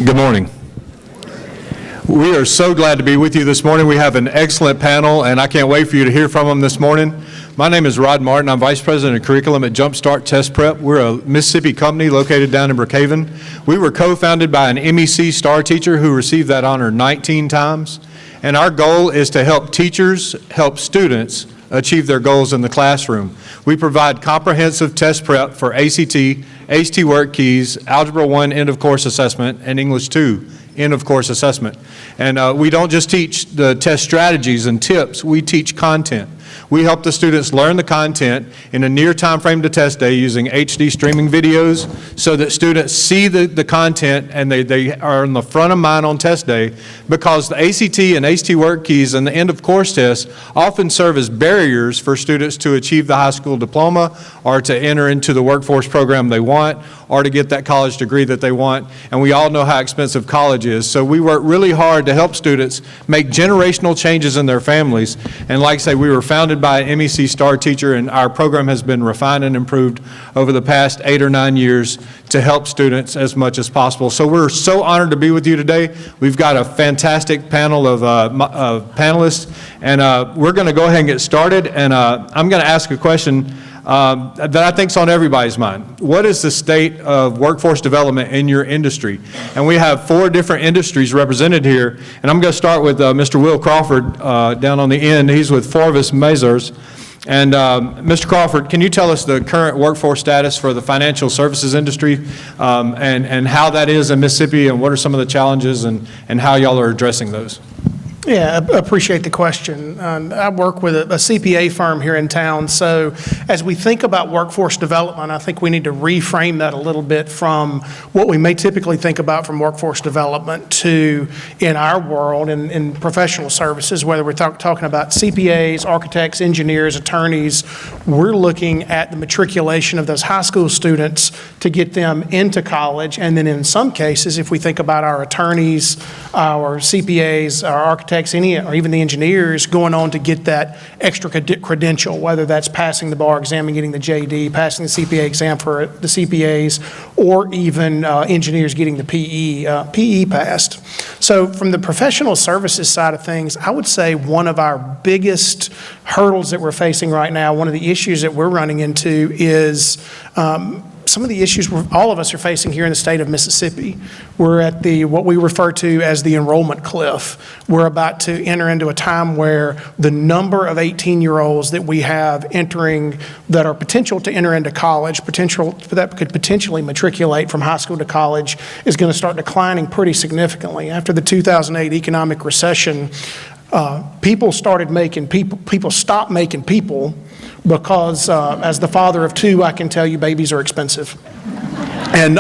Good morning. We are so glad to be with you this morning. We have an excellent panel, and I can't wait for you to hear from them this morning. My name is Rod Martin. I'm Vice President of Curriculum at Jumpstart Test Prep. We're a Mississippi company located down in Brookhaven. We were co-founded by an MEC star teacher who received that honor 19 times. And our goal is to help teachers help students achieve their goals in the classroom. We provide comprehensive test prep for ACT, ACT Work Keys, Algebra 1 end of course assessment, and English 2 end of course assessment. And we don't just teach the test strategies and tips, we teach content. We help the students learn the content in a near time frame to test day using HD streaming videos so that students see the content and they are in the front of mind on test day, because the ACT and ACT Work Keys and the end of course tests often serve as barriers for students to achieve the high school diploma or to enter into the workforce program they want or to get that college degree that they want. And we all know how expensive college is. So we work really hard to help students make generational changes in their families. And like I say, we were founded by an MEC star teacher, and our program has been refined and improved over the past 8 or 9 years to help students as much as possible. So we're so honored to be with you today. We've got a fantastic panel of panelists, and we're going to go ahead and get started. And I'm going to ask a question that I think is on everybody's mind. What is the state of workforce development in your industry? And we have 4 different industries represented here. And I'm going to start with Mr. Will Crawford down on the end. He's with Forvis Mazars. And Mr. Crawford, can you tell us the current workforce status for the financial services industry and how that is in Mississippi, and what are some of the challenges and how y'all are addressing those? Yeah, I appreciate the question. I work with a CPA firm here in town, so as we think about workforce development, I think we need to reframe that a little bit from what we may typically think about from workforce development to, in our world, in professional services, whether we're talking about CPAs, architects, engineers, attorneys, we're looking at the matriculation of those high school students to get them into college, and then in some cases, if we think about our attorneys, our CPAs, our architects, or even the engineers going on to get that extra credential, whether that's passing the bar exam and getting the JD, passing the CPA exam for the CPAs, or even engineers getting the PE passed. So from the professional services side of things, I would say one of our biggest hurdles that we're facing right now, one of the issues that we're running into is some of the issues all of us are facing here in the state of Mississippi. We're at what we refer to as the enrollment cliff. We're about to enter into a time where the number of 18-year-olds that we have entering that are potential to enter into college, that could potentially matriculate from high school to college, is going to start declining pretty significantly. After the 2008 economic recession, people stopped making people because as the father of 2, I can tell you babies are expensive. And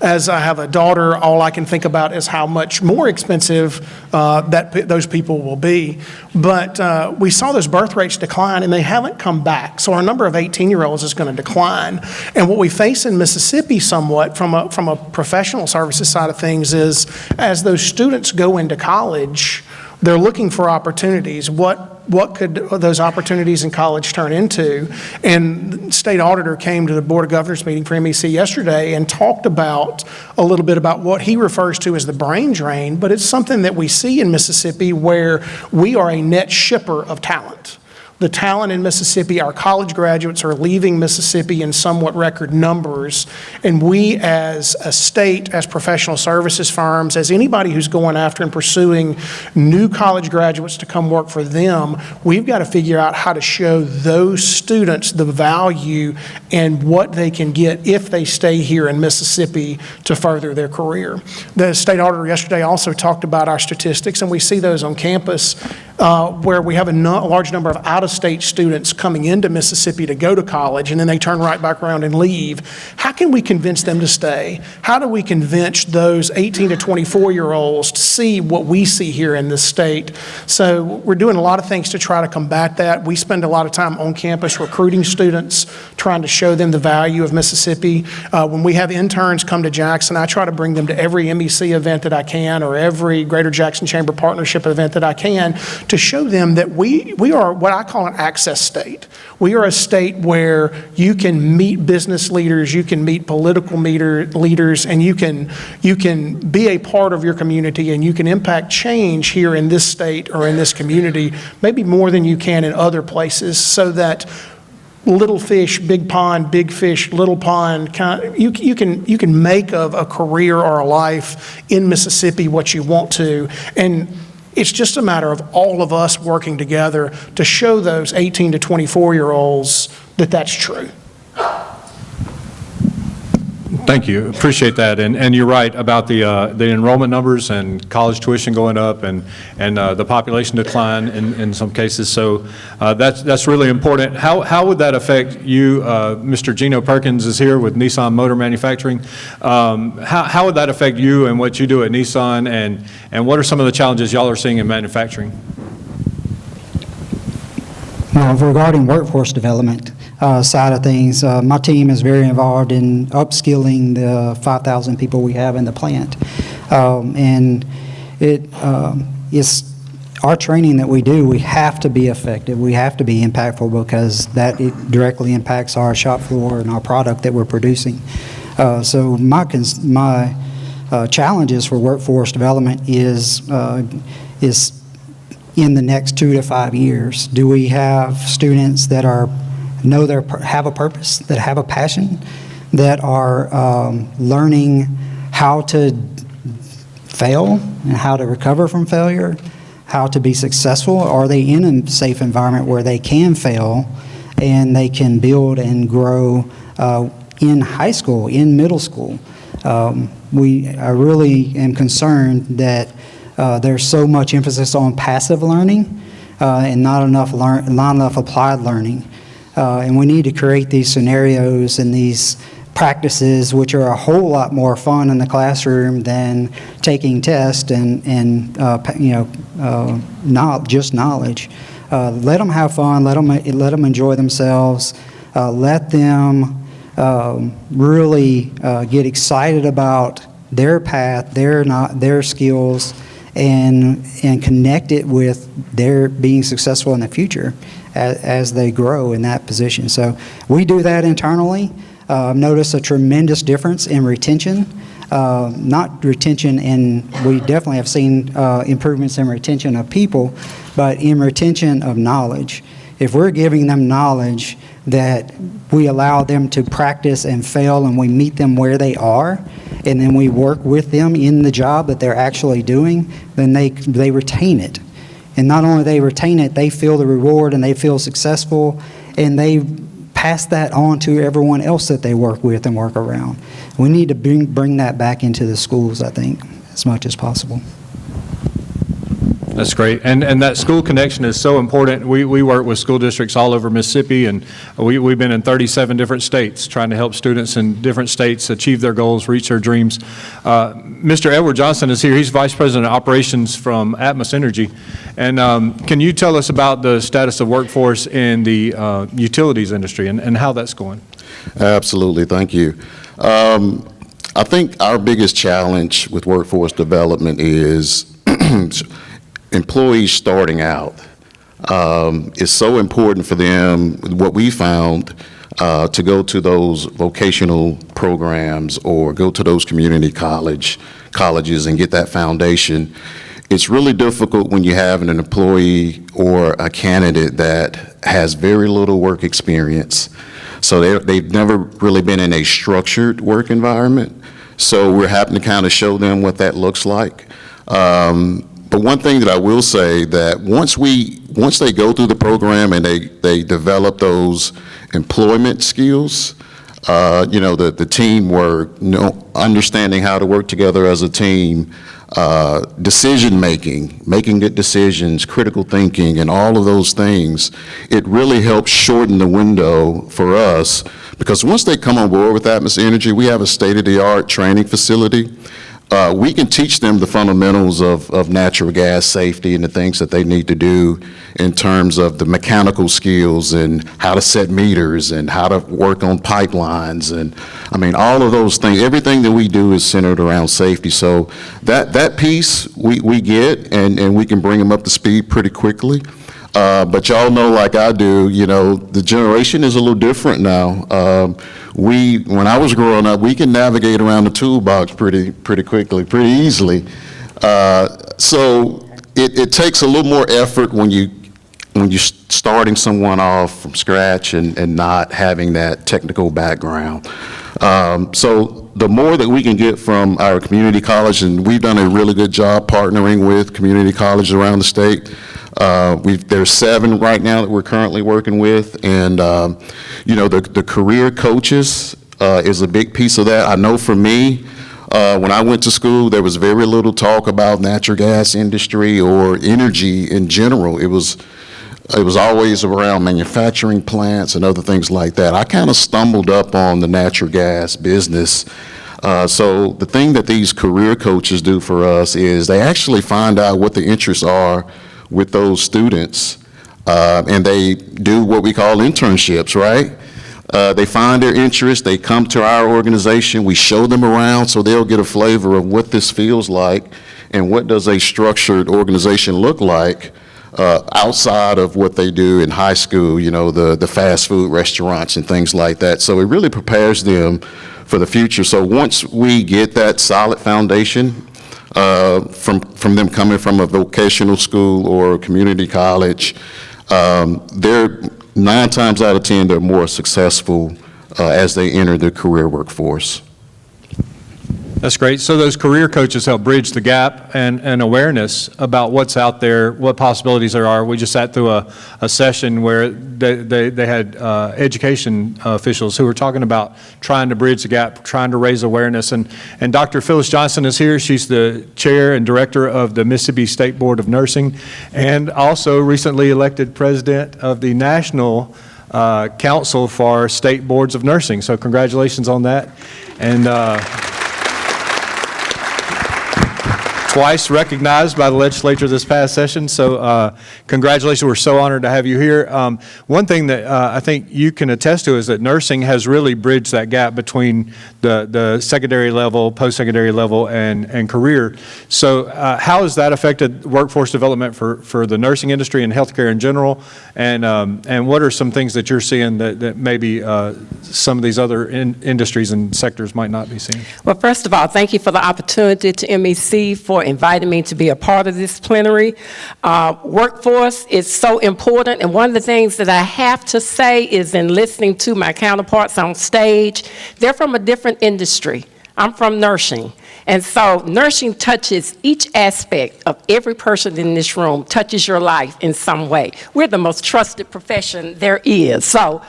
as I have a daughter, all I can think about is how much more expensive those people will be. But we saw those birth rates decline, and they haven't come back. So our number of 18-year-olds is going to decline. And what we face in Mississippi somewhat from a professional services side of things is, as those students go into college, they're looking for opportunities. What could those opportunities in college turn into? And the state auditor came to the Board of Governors meeting for MEC yesterday and talked about a little bit about what he refers to as the brain drain, but it's something that we see in Mississippi where we are a net shipper of talent. The talent in Mississippi, our college graduates are leaving Mississippi in somewhat record numbers, and we as a state, as professional services firms, as anybody who's going after and pursuing new college graduates to come work for them, we've got to figure out how to show those students the value and what they can get if they stay here in Mississippi to further their career. The state auditor yesterday also talked about our statistics, and we see those on campus where we have a large number of out-of-state students coming into Mississippi to go to college, and then they turn right back around and leave. How can we convince them to stay? How do we convince those 18 to 24-year-olds to see what we see here in this state? So we're doing a lot of things to try to combat that. We spend a lot of time on campus recruiting students, trying to show them the value of Mississippi. When we have interns come to Jackson, I try to bring them to every MEC event that I can, or every Greater Jackson Chamber Partnership event that I can, to show them that we are what I call an access state. We are a state where you can meet business leaders, you can meet political leaders, and you can be a part of your community, and you can impact change here in this state or in this community, maybe more than you can in other places, so that little fish, big pond, big fish, little pond, you can make of a career or a life in Mississippi what you want to. And it's just a matter of all of us working together to show those 18 to 24-year-olds that that's true. Thank you. Appreciate that. And you're right about the enrollment numbers and college tuition going up and the population decline in some cases. So that's really important. How would that affect you? Mr. Gino Perkins is here with Nissan Motor Manufacturing. How would that affect you and what you do at Nissan, and what are some of the challenges y'all are seeing in manufacturing? Well, regarding workforce development side of things, my team is very involved in upskilling the 5,000 people we have in the plant. And it's our training that we do, we have to be effective. We have to be impactful because it directly impacts our shop floor and our product that we're producing. So my challenges for workforce development is in the next 2 to 5 years. Do we have students that have a purpose, that have a passion, that are learning how to fail and how to recover from failure, how to be successful? Are they in a safe environment where they can fail and they can build and grow in high school, in middle school? I really am concerned that there's so much emphasis on passive learning and not enough applied learning. And we need to create these scenarios and these practices which are a whole lot more fun in the classroom than taking tests and not just knowledge. Let them have fun. Let them enjoy themselves. Let them really get excited about their path, their skills, and connect it with their being successful in the future as they grow in that position. So we do that internally. Notice a tremendous difference in retention. Not retention, and we definitely have seen improvements in retention of people, but in retention of knowledge. If we're giving them knowledge that we allow them to practice and fail, and we meet them where they are, and then we work with them in the job that they're actually doing, then they retain it. And not only they retain it, they feel the reward and they feel successful, and they pass that on to everyone else that they work with and work around. We need to bring that back into the schools, I think, as much as possible. That's great. And that school connection is so important. We work with school districts all over Mississippi, and we've been in 37 different states trying to help students in different states achieve their goals, reach their dreams. Mr. Edward Johnson is here. He's Vice President of Operations from Atmos Energy. And can you tell us about the status of workforce in the utilities industry and how that's going? Absolutely. Thank you. I think our biggest challenge with workforce development is employees starting out. It's so important for them, what we found, to go to those vocational programs or go to those community colleges and get that foundation. It's really difficult when you have an employee or a candidate that has very little work experience. So they've never really been in a structured work environment. So we're having to kind of show them what that looks like. But one thing that I will say, that once they go through the program and they develop those employment skills, the teamwork, understanding how to work together as a team, decision making good decisions, critical thinking, and all of those things, it really helps shorten the window for us, because once they come on board with Atmos Energy, we have a state-of-the-art training facility we can teach them the fundamentals of natural gas safety and the things that they need to do in terms of the mechanical skills and how to set meters and how to work on pipelines. And I mean, all of those things, everything that we do is centered around safety. So that piece we get, and we can bring them up to speed pretty quickly. But y'all know, like I do, you know, the generation is a little different now. When I was growing up, we can navigate around the toolbox pretty quickly, pretty easily. So it takes a little more effort when you're starting someone off from scratch and not having that technical background. So the more that we can get from our community college, and we've done a really good job partnering with community colleges around the state. There's 7 right now that we're currently working with, and you know, the career coaches is a big piece of that. I know for me, when I went to school, there was very little talk about natural gas industry or energy in general. It was always around manufacturing plants and other things like that. I kind of stumbled up on the natural gas business. So the thing that these career coaches do for us is they actually find out what the interests are with those students, and they do what we call internships, right? They find their interest, they come to our organization, we show them around so they'll get a flavor of what this feels like and what does a structured organization look like outside of what they do in high school, you know, the fast food restaurants and things like that. So it really prepares them for the future. So once we get that solid foundation, from them coming from a vocational school or a community college, they're 9 times out of 10, they're more successful as they enter the career workforce. That's great. So those career coaches help bridge the gap and awareness about what's out there, what possibilities there are. We just sat through a session where they had education officials who were talking about trying to bridge the gap, trying to raise awareness. And Dr. Phyllis Johnson is here. She's the chair and director of the Mississippi State Board of Nursing, and also recently elected president of the National Council for State Boards of Nursing. So congratulations on that. And twice recognized by the legislature this past session, so congratulations. We're so honored to have you here. One thing that I think you can attest to is that nursing has really bridged that gap between the secondary level, post-secondary level, and career. So how has that affected workforce development for the nursing industry and healthcare in general? And what are some things that you're seeing that maybe some of these other industries and sectors might not be seeing? Well, first of all, thank you for the opportunity to MEC for inviting me to be a part of this plenary. Workforce is so important, and one of the things that I have to say is in listening to my counterparts on stage, they're from a different industry. I'm from nursing, and so nursing touches each aspect of every person in this room, touches your life in some way. We're the most trusted profession there is, so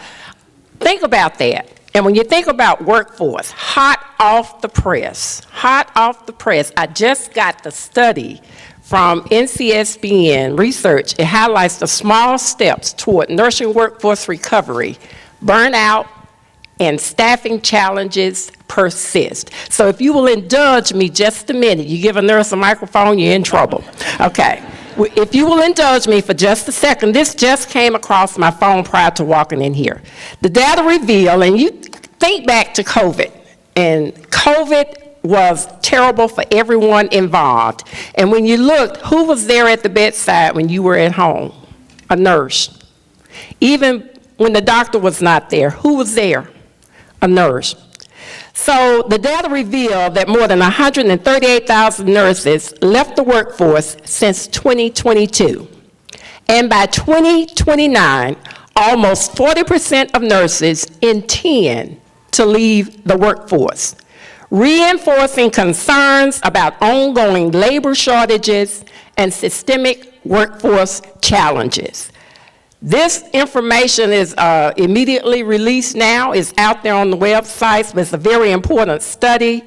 think about that. And when you think about workforce, hot off the press, I just got the study from NCSBN research. It highlights the small steps toward nursing workforce recovery. Burnout and staffing challenges persist. So if you will indulge me just a minute, you give a nurse a microphone, you're in trouble. Okay. If you will indulge me for just a second, this just came across my phone prior to walking in here. The data reveal, and you think back to COVID, and COVID was terrible for everyone involved. And when you looked, who was there at the bedside when you were at home? A nurse. Even when the doctor was not there, who was there? A nurse. So the data revealed that more than 138,000 nurses left the workforce since 2022. And by 2029, almost 40% of nurses intend to leave the workforce, reinforcing concerns about ongoing labor shortages and systemic workforce challenges. This information is immediately released now. It's out there on the websites, but it's a very important study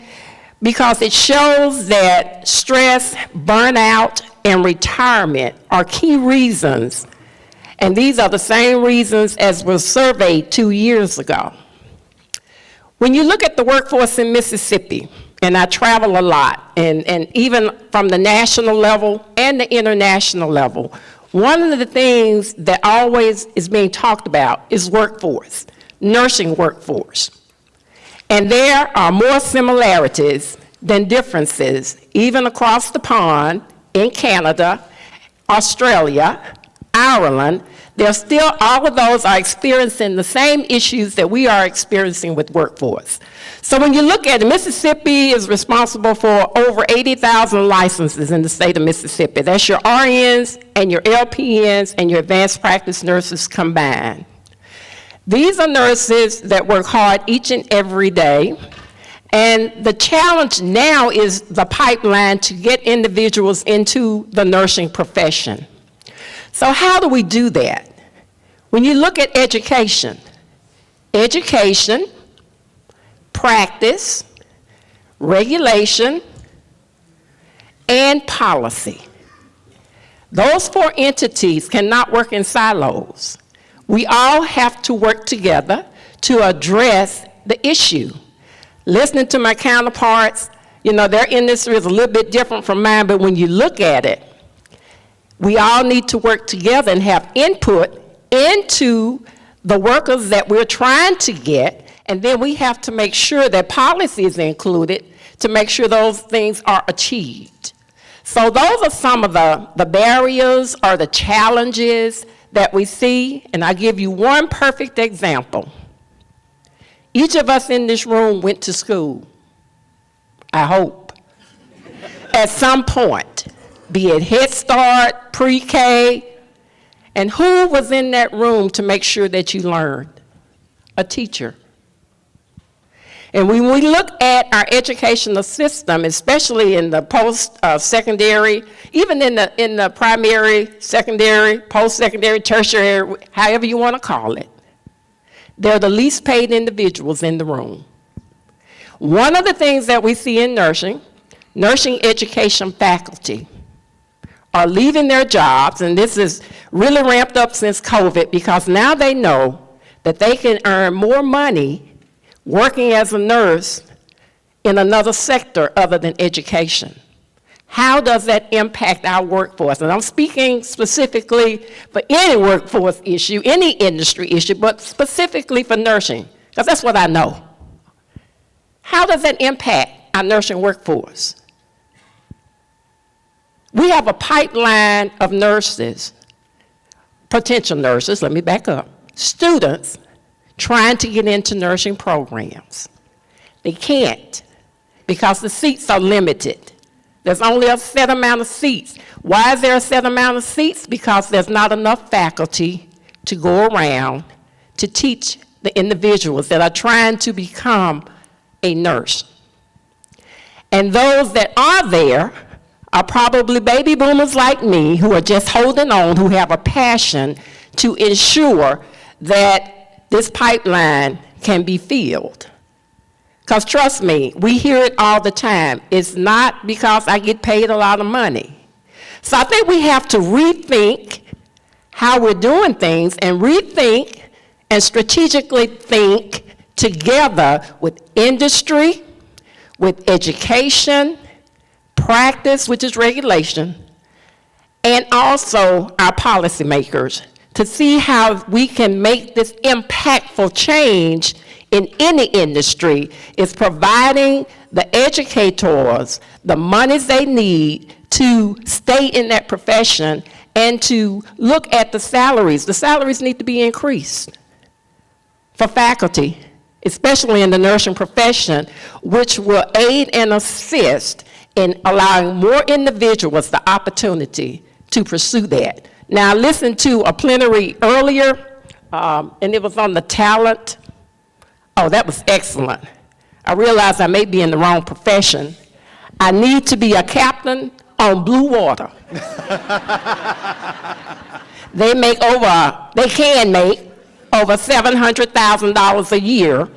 because it shows that stress, burnout, and retirement are key reasons. And these are the same reasons as was surveyed 2 years ago. When you look at the workforce in Mississippi, and I travel a lot, and even from the national level and the international level, one of the things that always is being talked about is workforce, nursing workforce. And there are more similarities than differences, even across the pond in Canada, Australia, Ireland. They're still, all of those are experiencing the same issues that we are experiencing with workforce. So when you look at it, Mississippi is responsible for over 80,000 licenses in the state of Mississippi. That's your RNs and your LPNs and your advanced practice nurses combined. These are nurses that work hard each and every day. And the challenge now is the pipeline to get individuals into the nursing profession. So how do we do that? When you look at education, practice, regulation, and policy. Those four entities cannot work in silos. We all have to work together to address the issue. Listening to my counterparts, you know, their industry is a little bit different from mine, but when you look at it, we all need to work together and have input into the workers that we're trying to get, and then we have to make sure that policy is included to make sure those things are achieved. So those are some of the barriers or the challenges that we see, and I'll give you one perfect example. Each of us in this room went to school, I hope, at some point, be it Head Start, pre-K, and who was in that room to make sure that you learned? A teacher. And when we look at our educational system, especially in the post-secondary, even in the primary, secondary, post-secondary, tertiary, however you want to call it, they're the least paid individuals in the room. One of the things that we see in nursing education faculty are leaving their jobs, and this is really ramped up since COVID, because now they know that they can earn more money working as a nurse in another sector other than education. How does that impact our workforce? And I'm speaking specifically for any workforce issue, any industry issue, but specifically for nursing, because that's what I know. How does that impact our nursing workforce? We have a pipeline of nurses, potential nurses, let me back up, students trying to get into nursing programs. They can't because the seats are limited. There's only a set amount of seats. Why is there a set amount of seats? Because there's not enough faculty to go around to teach the individuals that are trying to become a nurse. And those that are there are probably baby boomers like me who are just holding on, who have a passion to ensure that this pipeline can be filled. Because trust me, we hear it all the time. It's not because I get paid a lot of money. So I think we have to rethink how we're doing things and rethink and strategically think together with industry, with education, practice, which is regulation, and also our policymakers to see how we can make this impactful change in any industry. Is providing the educators the monies they need to stay in that profession and to look at the salaries. The salaries need to be increased for faculty, especially in the nursing profession, which will aid and assist in allowing more individuals the opportunity to pursue that. Now, I listened to a plenary earlier, and it was on the talent. Oh, that was excellent. I realized I may be in the wrong profession. I need to be a captain on Blue Water. They can make over $700,000 a year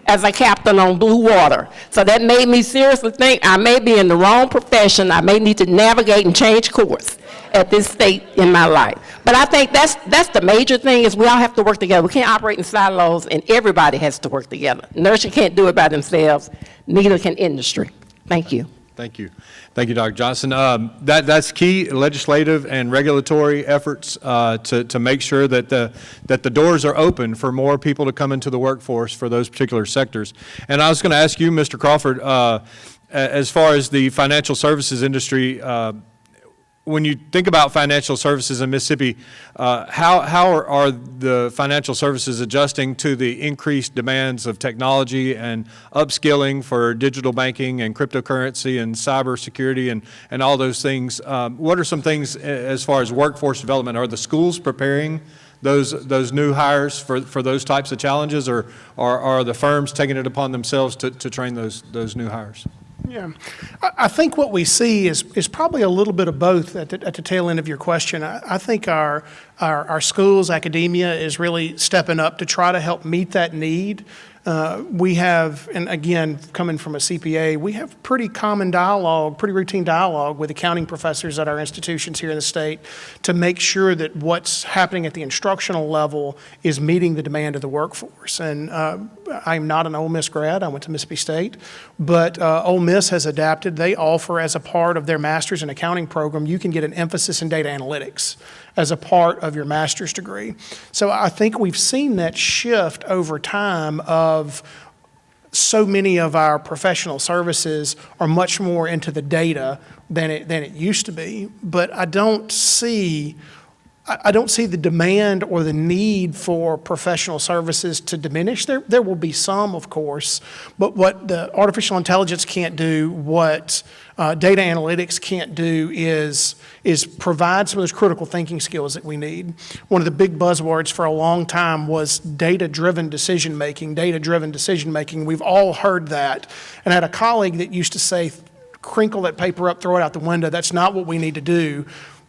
as a captain on Blue Water. So that made me seriously think I may be in the wrong profession. I may need to navigate and change course at this state in my life. But I think that's the major thing, is we all have to work together. We can't operate in silos, and everybody has to work together. Nursing can't do it by themselves, neither can industry. Thank you. Thank you. Thank you, Dr. Johnson. That's key, legislative and regulatory efforts to make sure that the doors are open for more people to come into the workforce for those particular sectors. And I was going to ask you, Mr. Crawford, as far as the financial services industry, when you think about financial services in Mississippi, how are the financial services adjusting to the increased demands of technology and upskilling for digital banking and cryptocurrency and cybersecurity and all those things? What are some things as far as workforce development? Are the schools preparing those new hires for those types of challenges, or are the firms taking it upon themselves to train those new hires? Yeah, I think what we see is probably a little bit of both at the tail end of your question. I think our schools, academia is really stepping up to try to help meet that need. We have, and again, coming from a CPA, we have pretty common dialogue, pretty routine dialogue with accounting professors at our institutions here in the state to make sure that what's happening at the instructional level is meeting the demand of the workforce. And I'm not an Ole Miss grad, I went to Mississippi State, but Ole Miss has adapted. They offer, as a part of their master's in accounting program, you can get an emphasis in data analytics as a part of your master's degree. So I think we've seen that shift over time of so many of our professional services are much more into the data than it used to be. But I don't see the demand or the need for professional services to diminish. There will be some, of course, but what the artificial intelligence can't do, what data analytics can't do is provide some of those critical thinking skills that we need. One of the big buzzwords for a long time was data-driven decision-making, data-driven decision-making. We've all heard that. And I had a colleague that used to say, crinkle that paper up, throw it out the window. That's not what we need to do.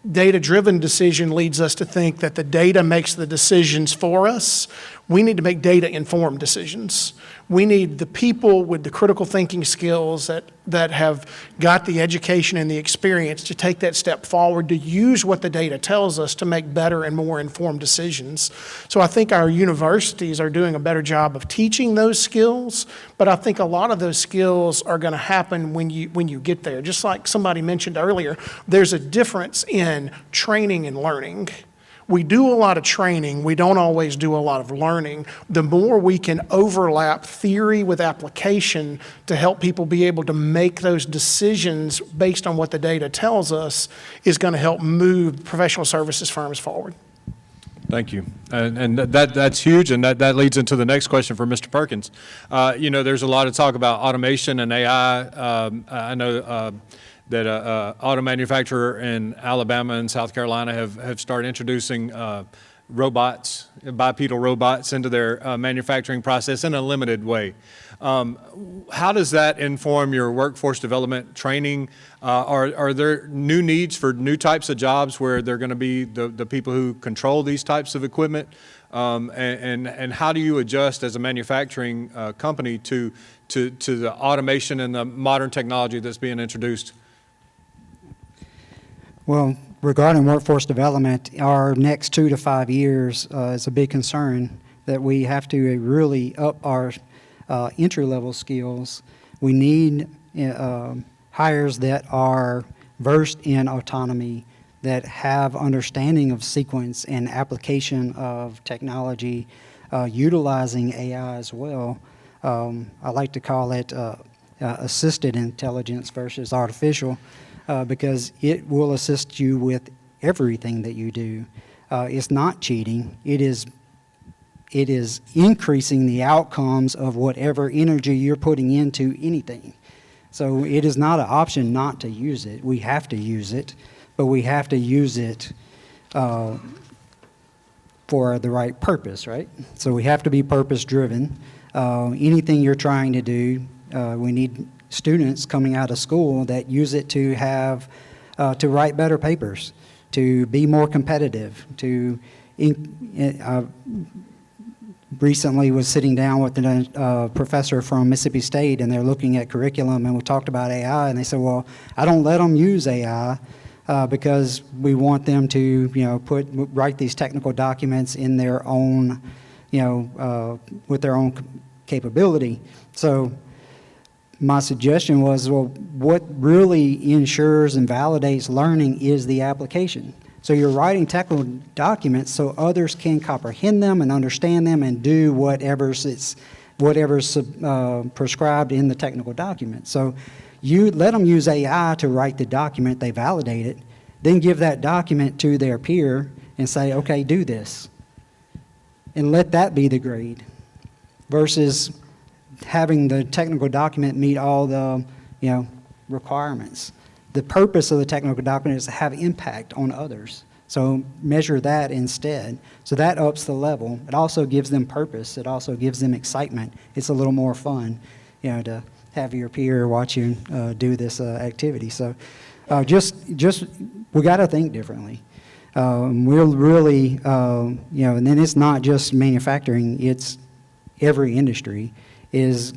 Data-driven decision leads us to think that the data makes the decisions for us. We need to make data-informed decisions. We need the people with the critical thinking skills that have got the education and the experience to take that step forward, to use what the data tells us to make better and more informed decisions. So I think our universities are doing a better job of teaching those skills, but I think a lot of those skills are going to happen when you get there. Just like somebody mentioned earlier, there's a difference in training and learning. We do a lot of training, we don't always do a lot of learning. The more we can overlap theory with application to help people be able to make those decisions based on what the data tells us is going to help move professional services firms forward. Thank you. And that's huge, and that leads into the next question for Mr. Perkins. There's a lot of talk about automation and AI. I know that auto manufacturer in Alabama and South Carolina have started introducing robots, bipedal robots into their manufacturing process in a limited way. How does that inform your workforce development training? Are there new needs for new types of jobs where they're going to be the people who control these types of equipment? And how do you adjust as a manufacturing company to the automation and the modern technology that's being introduced? Well, regarding workforce development, our next 2 to 5 years is a big concern that we have to really up our entry-level skills. We need hires that are versed in autonomy, that have understanding of sequence and application of technology, utilizing AI as well. I like to call it assisted intelligence versus artificial. Because it will assist you with everything that you do. It's not cheating. It is increasing the outcomes of whatever energy you're putting into anything. So it is not an option not to use it. We have to use it, but we have to use it for the right purpose, right? So we have to be purpose-driven. Anything you're trying to do, we need students coming out of school that use it to have to write better papers, to be more competitive. Recently was sitting down with a professor from Mississippi State, and they're looking at curriculum, and we talked about AI, and they said, well, I don't let them use AI because we want them to write these technical documents in their own with their own capability. So my suggestion was, well, what really ensures and validates learning is the application. So you're writing technical documents so others can comprehend them and understand them and do whatever's prescribed in the technical document. So you let them use AI to write the document, they validate it, then give that document to their peer and say, okay, do this. And let that be the grade versus having the technical document meet all the, requirements. The purpose of the technical document is to have impact on others. So measure that instead. So that ups the level. It also gives them purpose. It also gives them excitement. It's a little more fun, to have your peer watch you do this activity. So just we got to think differently. We're really, and then it's not just manufacturing. It's every industry is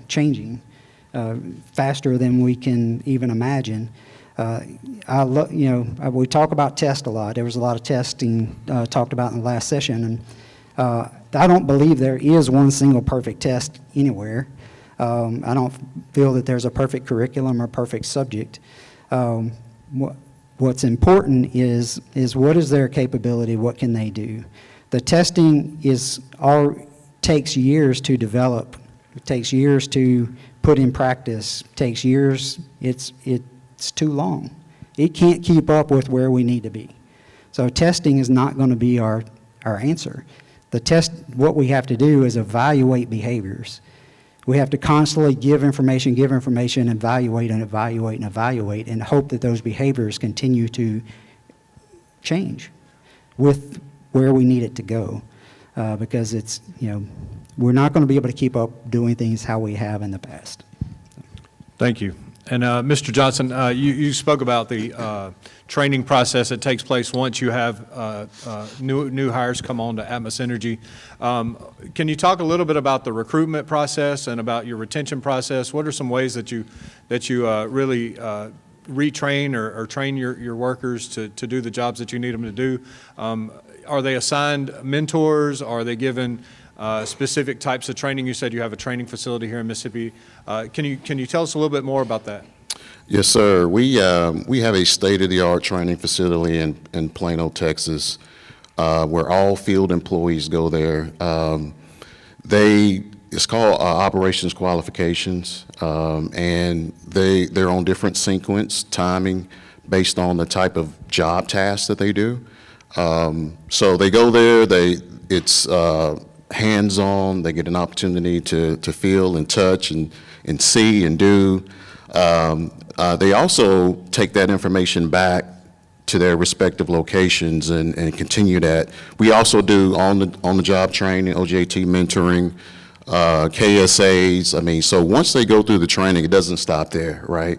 changing faster than we can even imagine. We talk about test a lot. There was a lot of testing talked about in the last session, and I don't believe there is one single perfect test anywhere. I don't feel that there's a perfect curriculum or perfect subject. What's important is what is their capability, what can they do? The testing takes years to develop. It takes years to put in practice. It takes years. It's too long. It can't keep up with where we need to be. So testing is not going to be our answer. What we have to do is evaluate behaviors. We have to constantly give information, and evaluate, and hope that those behaviors continue to change with where we need it to go. Because we're not going to be able to keep up doing things how we have in the past. Thank you. And Mr. Johnson, you spoke about the training process that takes place once you have new hires come on to Atmos Energy. Can you talk a little bit about the recruitment process and about your retention process? What are some ways that you really retrain or train your workers to do the jobs that you need them to do? Are they assigned mentors? Are they given specific types of training? You said you have a training facility here in Mississippi. Can you tell us a little bit more about that? Yes, sir. We have a state-of-the-art training facility in Plano, Texas, where all field employees go there. It's called operations qualifications, and they're on different sequence, timing, based on the type of job tasks that they do. So they go there, it's hands-on, they get an opportunity to feel and touch and see and do. They also take that information back to their respective locations and continue that. We also do on-the-job training, OJT mentoring, KSAs. So once they go through the training, it doesn't stop there, right?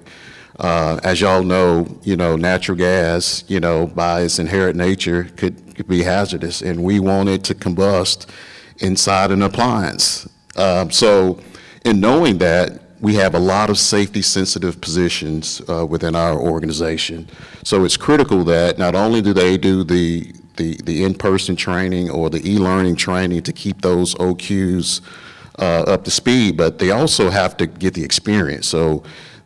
As y'all know, natural gas, by its inherent nature could be hazardous, and we want it to combust inside an appliance. So in knowing that, we have a lot of safety-sensitive positions within our organization. So it's critical that not only do they do the in-person training or the e-learning training to keep those OQs up to speed, but they also have to get the experience. So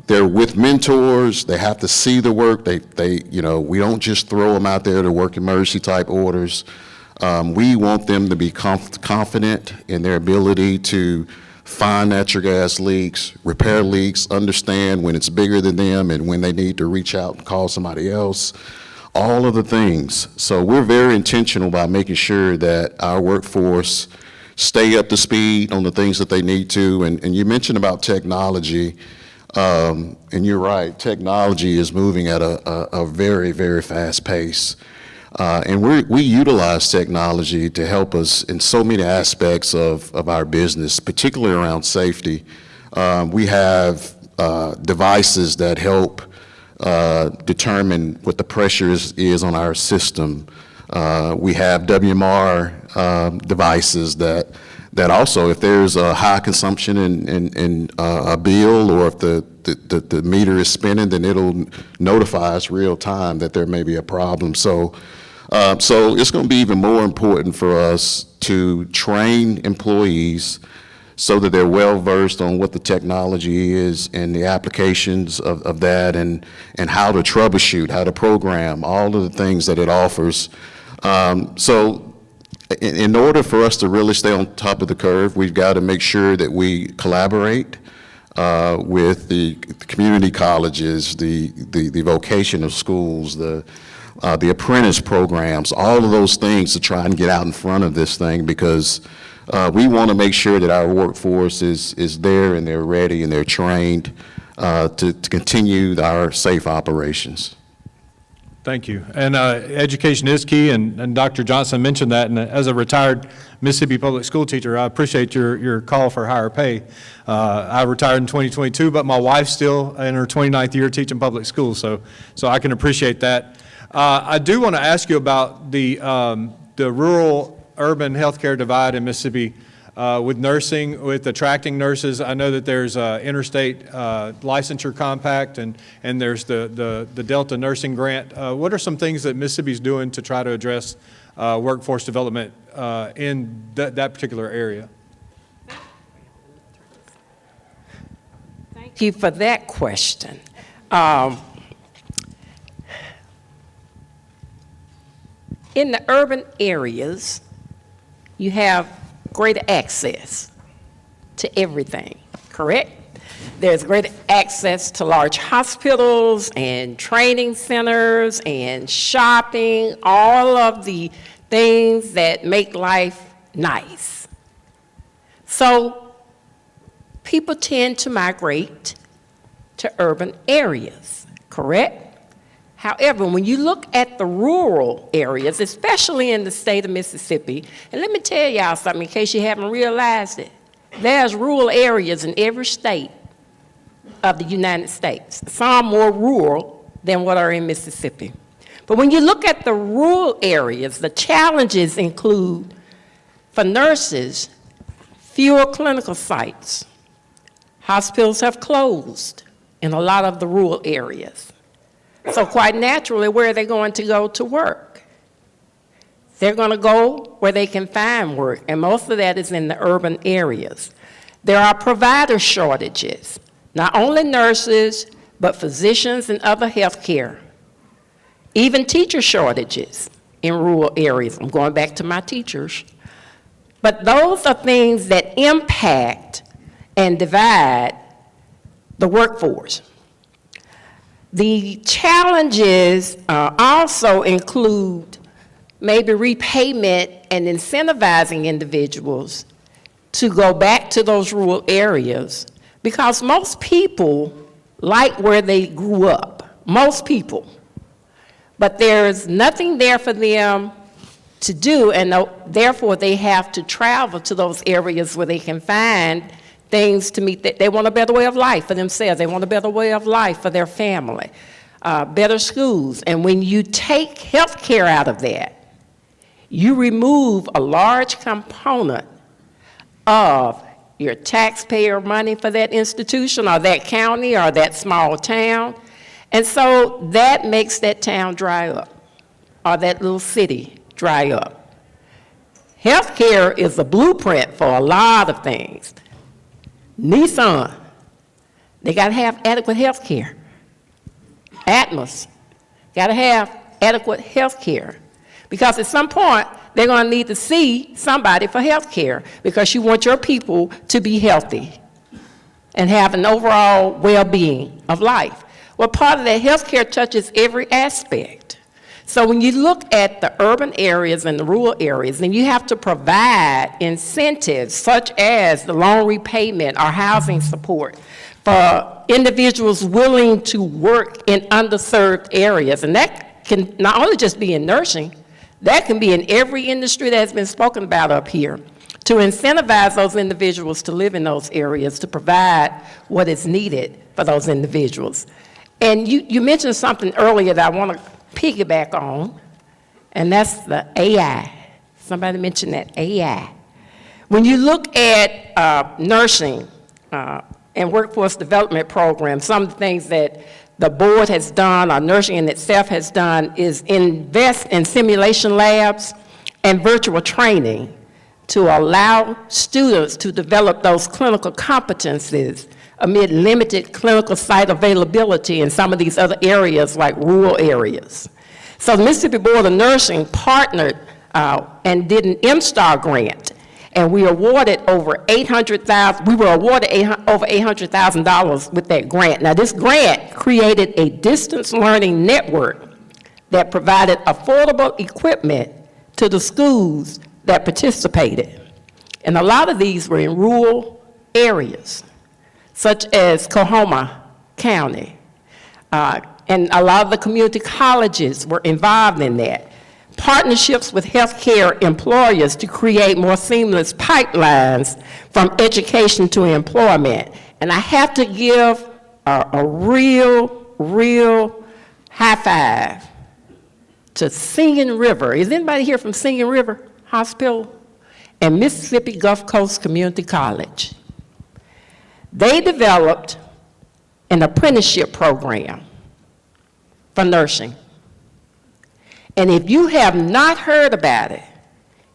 they're with mentors. They have to see the work. We don't just throw them out there to work emergency type orders. We want them to be confident in their ability to find natural gas leaks, repair leaks, understand when it's bigger than them and when they need to reach out and call somebody else, all of the things. So we're very intentional about making sure that our workforce stay up to speed on the things that they need to. And you mentioned about technology, and you're right, technology is moving at a very, very fast pace. And we utilize technology to help us in so many aspects of our business, particularly around safety. We have devices that help determine what the pressure is on our system. We have WMR devices that also, if there's a high consumption in a bill, or if the meter is spinning, then it'll notify us real time that there may be a problem. So it's going to be even more important for us to train employees so that they're well-versed on what the technology is and the applications of that, and how to troubleshoot, how to program, all of the things that it offers. So in order for us to really stay on top of the curve, we've got to make sure that we collaborate with the community colleges, the vocational schools, the apprentice programs, all of those things to try and get out in front of this thing, because we want to make sure that our workforce is there and they're ready and they're trained to continue our safe operations. Thank you. And education is key, and Dr. Johnson mentioned that. And as a retired Mississippi public school teacher, I appreciate your call for higher pay. I retired in 2022, but my wife's still in her 29th year teaching public schools, so I can appreciate that. I do want to ask you about the rural-urban healthcare divide in Mississippi. With nursing, with attracting nurses. I know that there's interstate licensure compact, and there's the Delta Nursing Grant. What are some things that Mississippi's doing to try to address workforce development in that particular area? Thank you for that question. In the urban areas, you have greater access to everything, correct? There's greater access to large hospitals and training centers and shopping, all of the things that make life nice. So people tend to migrate to urban areas, correct? However, when you look at the rural areas, especially in the state of Mississippi, and let me tell y'all something in case you haven't realized it, there's rural areas in every state of the United States, some more rural than what are in Mississippi. But when you look at the rural areas, the challenges include, for nurses, fewer clinical sites. Hospitals have closed in a lot of the rural areas. So quite naturally, where are they going to go to work? They're going to go where they can find work, and most of that is in the urban areas. There are provider shortages, not only nurses, but physicians and other health care. Even teacher shortages in rural areas. I'm going back to my teachers. But those are things that impact and divide the workforce. The challenges also include maybe repayment and incentivizing individuals to go back to those rural areas, because most people like where they grew up, most people. But there's nothing there for them to do, and therefore they have to travel to those areas where they can find things to meet that. They want a better way of life for themselves. They want a better way of life for their family, better schools. And when you take health care out of that, you remove a large component of your taxpayer money for that institution or that county or that small town. And so that makes that town dry up, or that little city dry up. Health care is a blueprint for a lot of things. Nissan, they got to have adequate health care. Atmos, got to have adequate health care. Because at some point, they're going to need to see somebody for health care, because you want your people to be healthy and have an overall well-being of life. Well, part of that health care touches every aspect. So when you look at the urban areas and the rural areas, then you have to provide incentives such as the loan repayment or housing support for individuals willing to work in underserved areas. And that can not only just be in nursing, that can be in every industry that has been spoken about up here, to incentivize those individuals to live in those areas, to provide what is needed for those individuals. And you mentioned something earlier that I want to piggyback on, and that's the AI. Somebody mentioned that, AI. When you look at nursing and workforce development programs, some of the things that the board has done, or nursing in itself has done, is invest in simulation labs and virtual training to allow students to develop those clinical competencies amid limited clinical site availability in some of these other areas like rural areas. So the Mississippi Board of Nursing partnered and did an MSTAR grant, and we awarded over $800,000. We were awarded over $800,000 with that grant. Now, this grant created a distance learning network that provided affordable equipment to the schools that participated. And a lot of these were in rural areas, such as Coahoma County. And a lot of the community colleges were involved in that. Partnerships with healthcare employers to create more seamless pipelines from education to employment. And I have to give a real high five to Singing River. Is anybody here from Singing River Hospital? And Mississippi Gulf Coast Community College. They developed an apprenticeship program for nursing. And if you have not heard about it,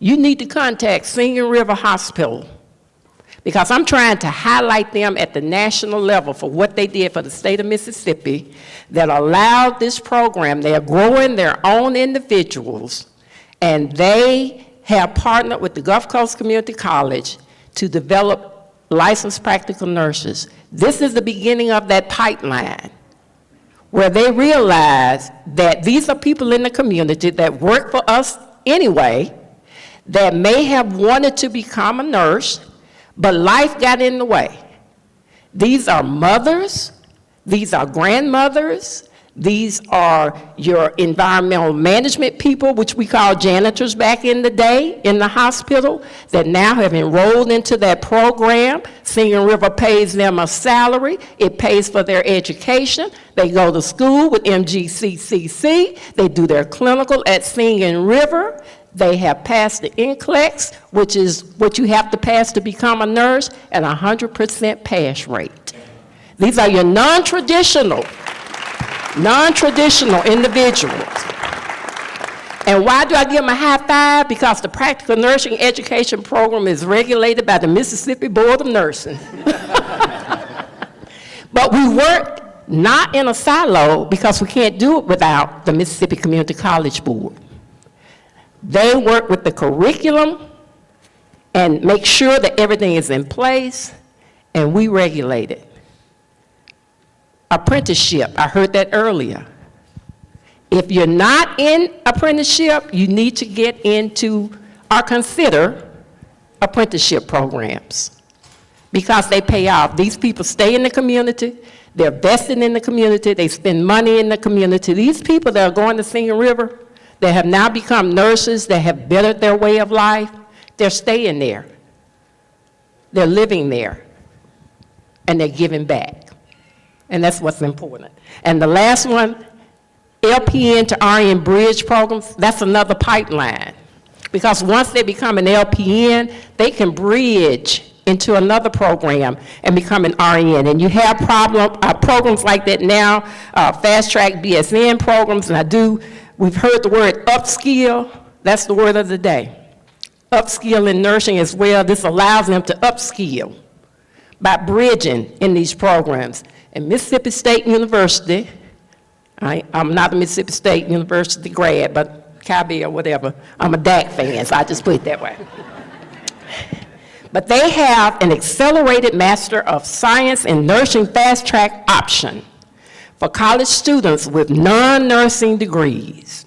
you need to contact Singing River Hospital, because I'm trying to highlight them at the national level for what they did for the state of Mississippi that allowed this program. They are growing their own individuals, and they have partnered with the Gulf Coast Community College to develop licensed practical nurses. This is the beginning of that pipeline, where they realize that these are people in the community that work for us anyway, that may have wanted to become a nurse, but life got in the way. These are mothers, these are grandmothers, these are your environmental management people, which we call janitors back in the day in the hospital, that now have enrolled into that program. Singing River pays them a salary. It pays for their education. They go to school with MGCCC. They do their clinical at Singing River. They have passed the NCLEX, which is what you have to pass to become a nurse, at 100% pass rate. These are your non-traditional individuals. And why do I give them a high five? Because the practical nursing education program is regulated by the Mississippi Board of Nursing. But we work not in a silo, because we can't do it without the Mississippi Community College Board. They work with the curriculum and make sure that everything is in place, and we regulate it. Apprenticeship, I heard that earlier. If you're not in apprenticeship, you need to get into or consider apprenticeship programs, because they pay off. These people stay in the community, they're vested in the community, they spend money in the community. These people that are going to Singing River, that have now become nurses, that have bettered their way of life, they're staying there. They're living there, and they're giving back. And that's what's important. And the last one, LPN to RN bridge programs, that's another pipeline. Because once they become an LPN, they can bridge into another program and become an RN. And you have programs like that now, fast track BSN programs, and we've heard the word upskill. That's the word of the day. Upskill in nursing as well. This allows them to upskill by bridging in these programs. And Mississippi State University, I'm not a Mississippi State University grad, but Cabby or whatever, I'm a DAC fan, so I just put it that way. But they have an accelerated Master of Science in Nursing fast track option for college students with non-nursing degrees.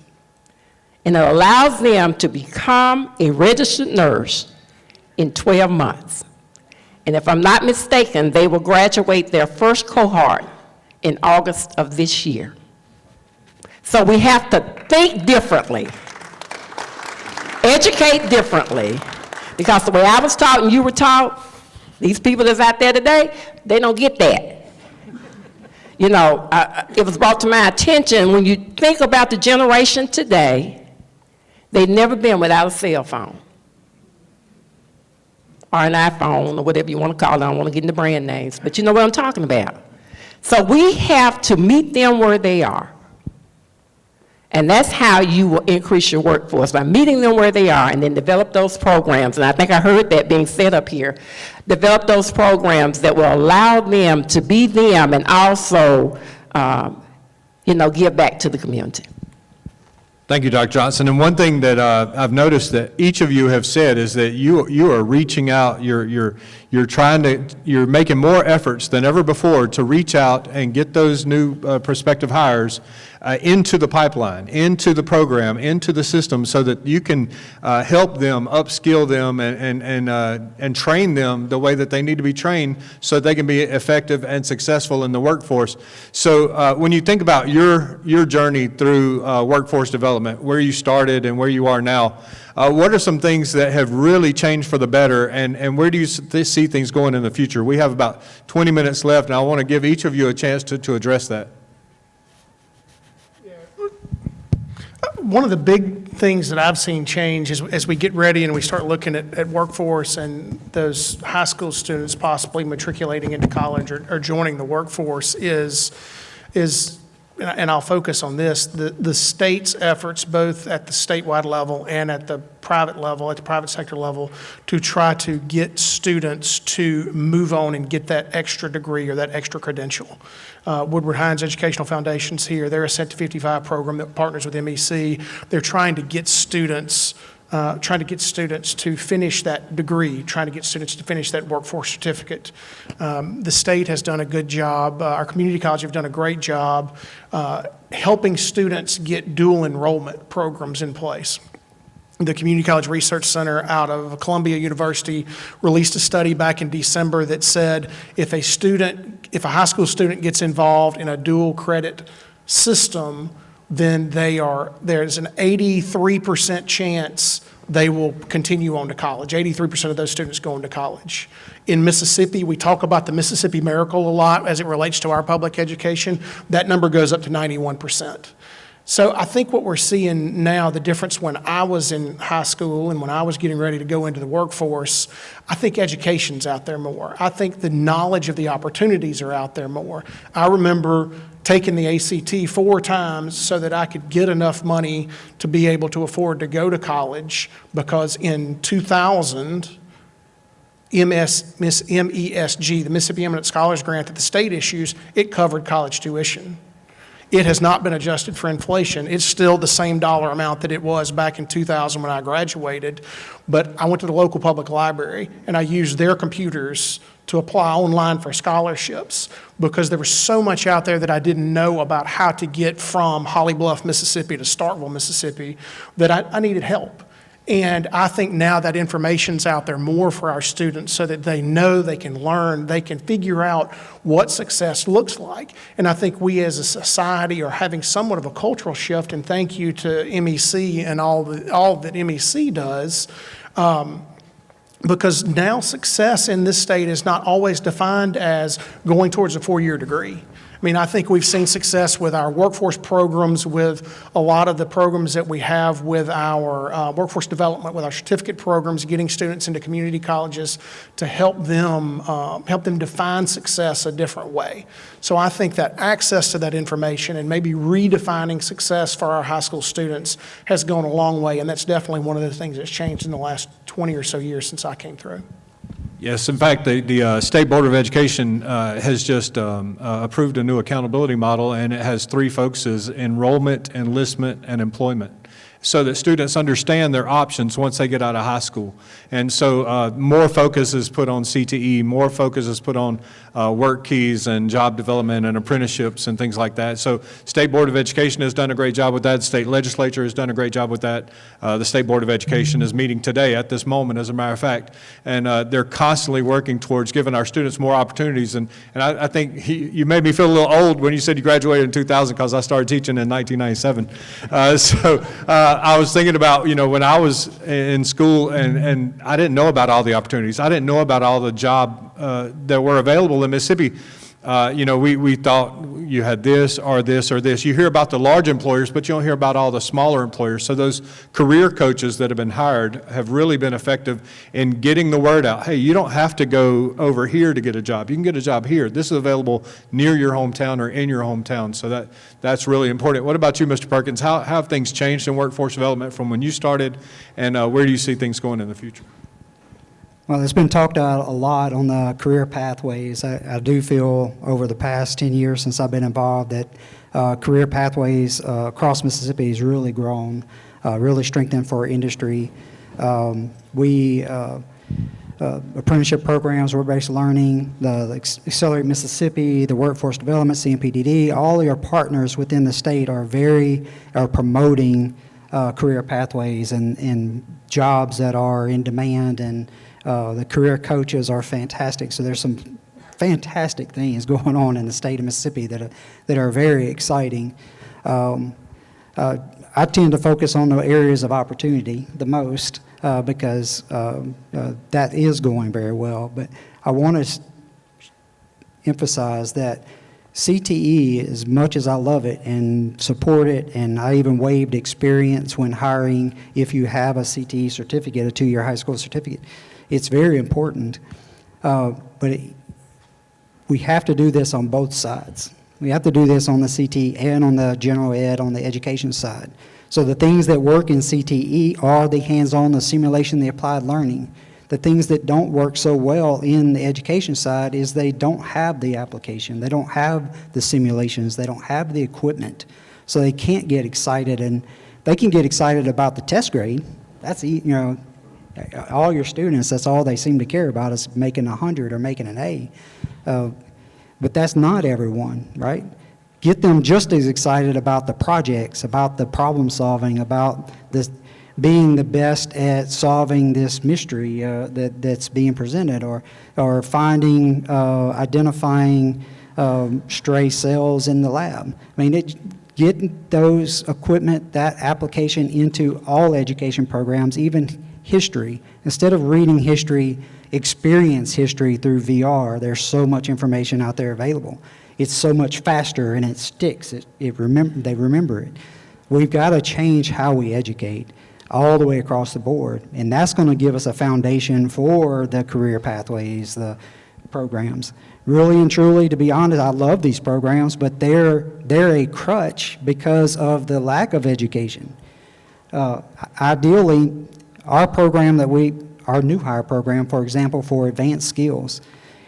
And it allows them to become a registered nurse in 12 months. And if I'm not mistaken, they will graduate their first cohort in August of this year. So we have to think differently, educate differently, because the way I was taught and you were taught, these people that's out there today, they don't get that. You know, it was brought to my attention, when you think about the generation today, they've never been without a cell phone or an iPhone or whatever you want to call it. I don't want to get into brand names, but you know what I'm talking about. So we have to meet them where they are And that's how you will increase your workforce, by meeting them where they are and then develop those programs. And I think I heard that being said up here. Develop those programs that will allow them to be them and also, give back to the community. Thank you, Dr. Johnson. And one thing that I've noticed that each of you have said is that you are reaching out. You're making more efforts than ever before to reach out and get those new prospective hires into the pipeline, into the program, into the system, so that you can help them, upskill them, and train them the way that they need to be trained, so they can be effective and successful in the workforce. So when you think about your journey through workforce development, where you started and where you are now, what are some things that have really changed for the better, and where do you see things going in the future? We have about 20 minutes left, and I want to give each of you a chance to address that. One of the big things that I've seen change is as we get ready and we start looking at workforce and those high school students possibly matriculating into college or joining the workforce is, and I'll focus on this, the state's efforts, both at the statewide level and at the private level, at the private sector level, to try to get students to move on and get that extra degree or that extra credential. Woodward Hines Educational Foundation's here. They're a Set to 55 program that partners with MEC. They're trying to get students to finish that degree, trying to get students to finish that workforce certificate. The state has done a good job. Our community colleges have done a great job helping students get dual enrollment programs in place. The Community College Research Center out of Columbia University released a study back in December that said if a high school student gets involved in a dual credit system, then there's an 83% chance they will continue on to college. 83% of those students go on to college. In Mississippi, we talk about the Mississippi Miracle a lot as it relates to our public education. That number goes up to 91%. So I think what we're seeing now, the difference when I was in high school and when I was getting ready to go into the workforce, I think education's out there more. I think the knowledge of the opportunities are out there more. I remember taking the ACT 4 times so that I could get enough money to be able to afford to go to college, because in 2000, MESG, the Mississippi Eminent Scholars Grant that the state issues, it covered college tuition. It has not been adjusted for inflation. It's still the same dollar amount that it was back in 2000 when I graduated. But I went to the local public library and I used their computers to apply online for scholarships, because there was so much out there that I didn't know about how to get from Holly Bluff, Mississippi to Starkville, Mississippi, that I needed help. And I think now that information's out there more for our students so that they know, they can learn, they can figure out what success looks like. And I think we as a society are having somewhat of a cultural shift, and thank you to MEC and all that MEC does, because now success in this state is not always defined as going towards a 4-year degree. I mean, I think we've seen success with our workforce programs, with a lot of the programs that we have with our workforce development, with our certificate programs, getting students into community colleges to help them define success a different way. So I think that access to that information and maybe redefining success for our high school students has gone a long way, and that's definitely one of the things that's changed in the last 20 or so years since I came through. Yes, in fact, the State Board of Education has just approved a new accountability model, and it has 3 focuses: enrollment, enlistment, and employment, so that students understand their options once they get out of high school. And so more focus is put on CTE, more focus is put on work keys and job development and apprenticeships and things like that. So State Board of Education has done a great job with that. The state legislature has done a great job with that. The State Board of Education is meeting today at this moment, as a matter of fact, and they're constantly working towards giving our students more opportunities. And I think you made me feel a little old when you said you graduated in 2000, because I started teaching in 1997. I was thinking about, when I was in school and I didn't know about all the opportunities. I didn't know about all the job that were available in Mississippi. We thought you had this or this or this. You hear about the large employers, but you don't hear about all the smaller employers. So those career coaches that have been hired have really been effective in getting the word out. Hey, you don't have to go over here to get a job. You can get a job here. This is available near your hometown or in your hometown. So that's really important. What about you, Mr. Perkins? How have things changed in workforce development from when you started, and where do you see things going in the future? Well, it's been talked about a lot on the career pathways. I do feel over the past 10 years since I've been involved that career pathways across Mississippi has really grown, really strengthened for our industry. Apprenticeship programs, work-based learning, the Accelerate Mississippi, the Workforce Development, CMPDD, all your partners within the state are promoting career pathways and jobs that are in demand, and the career coaches are fantastic. So there's some fantastic things going on in the state of Mississippi that are very exciting. I tend to focus on the areas of opportunity the most because that is going very well. But I want to emphasize that CTE, as much as I love it and support it, and I even waived experience when hiring if you have a CTE certificate, a 2-year high school certificate, it's very important. But we have to do this on both sides. We have to do this on the CTE and on the general ed, on the education side. So the things that work in CTE are the hands-on, the simulation, the applied learning. The things that don't work so well in the education side is they don't have the application. They don't have the simulations. They don't have the equipment. So they can't get excited, and they can get excited about the test grade. That's, all your students, that's all they seem to care about is making 100 or making an A. But that's not everyone, right? Get them just as excited about the projects, about the problem solving, about this being the best at solving this mystery that's being presented, or finding, identifying stray cells in the lab. I mean, getting those equipment, that application into all education programs, even history. Instead of reading history, experience history through VR. There's so much information out there available. It's so much faster and it sticks. They remember it. We've got to change how we educate all the way across the board, and that's going to give us a foundation for the career pathways, the programs. Really and truly, to be honest, I love these programs, but they're a crutch because of the lack of education. Ideally, our program our new hire program, for example, for advanced skills,